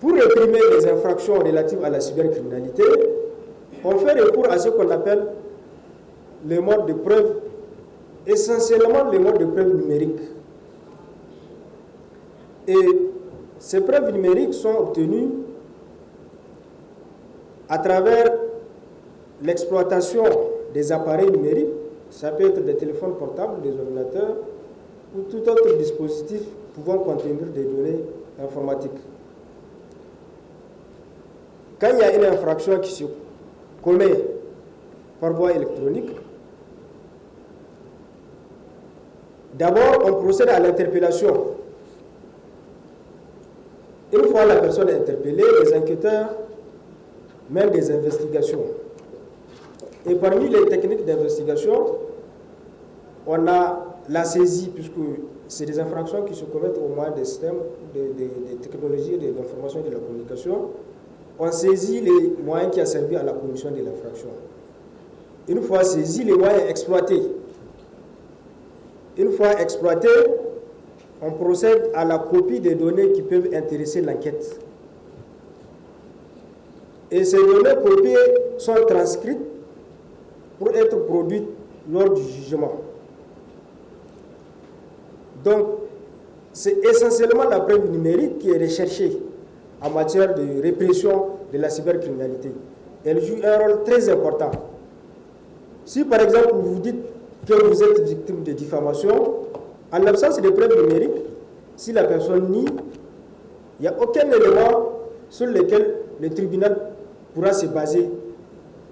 Pour réprimer les infractions relatives à la cybercriminalité, on fait recours à ce qu'on appelle les modes de preuve, essentiellement les modes de preuve numériques. Et ces preuves numériques sont obtenues à travers l'exploitation des appareils numériques, ça peut être des téléphones portables, des ordinateurs ou tout autre dispositif pouvant contenir des données informatiques. Quand il y a une infraction qui se commet par voie électronique, d'abord on procède à l'interpellation. Une fois la personne interpellée, les enquêteurs mènent des investigations. Et parmi les techniques d'investigation, on a la saisie, puisque c'est des infractions qui se commettent au moyen des systèmes, des technologies, de l'information et de la communication. On saisit les moyens qui ont servi à la commission de l'infraction. Une fois saisis, les moyens exploités. Une fois exploités, on procède à la copie des données qui peuvent intéresser l'enquête. Et ces données copiées sont transcrites pour être produites lors du jugement. Donc, c'est essentiellement la preuve numérique qui est recherchée en matière de répression de la cybercriminalité. Elle joue un rôle très important. Si par exemple vous dites que vous êtes victime de diffamation, en l'absence de preuves numériques, si la personne nie, il n'y a aucun élément sur lequel le tribunal pourra se baser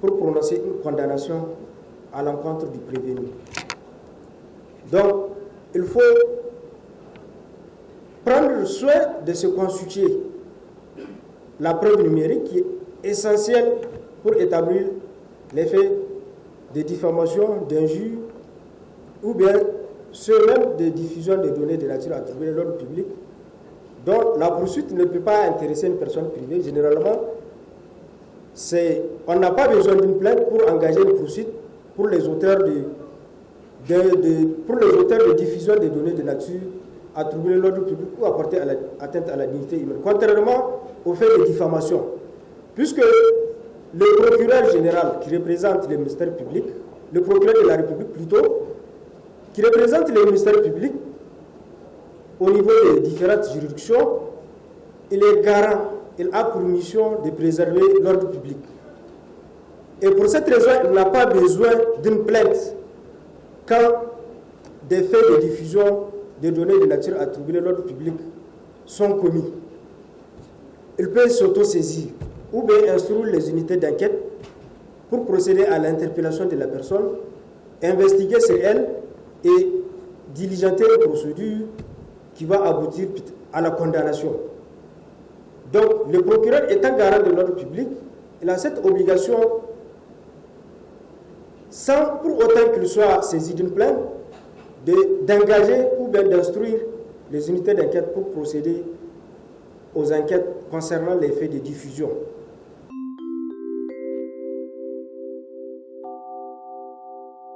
pour prononcer une condamnation à l'encontre du prévenu. Donc, il faut prendre le soin de se constituer la preuve numérique qui est essentielle pour établir les faits de diffamation, d'injure ou bien ceux même de diffusion de données de nature à troubler l'ordre public, dont la poursuite ne peut pas intéresser une personne privée. Généralement, on n'a pas besoin d'une plainte pour engager une poursuite pour les auteurs de diffusion des données de nature à troubler l'ordre public ou à porter atteinte à la dignité humaine, contrairement au fait de diffamation, puisque le procureur général qui représente le ministère public, le procureur de la République plutôt, qui représente le ministère public au niveau des différentes juridictions, il est garant, il a pour mission de préserver l'ordre public. Et pour cette raison, il n'a pas besoin d'une plainte quand des faits de diffusion de données de nature à troubler l'ordre public sont commis. Il peut s'auto-saisir ou bien instruire les unités d'enquête pour procéder à l'interpellation de la personne, investiguer sur elle et diligenter une procédure qui va aboutir à la condamnation. Donc, le procureur étant garant de l'ordre public, il a cette obligation, sans pour autant qu'il soit saisi d'une plainte, d'engager ou bien d'instruire les unités d'enquête pour procéder aux enquêtes concernant les faits de diffusion.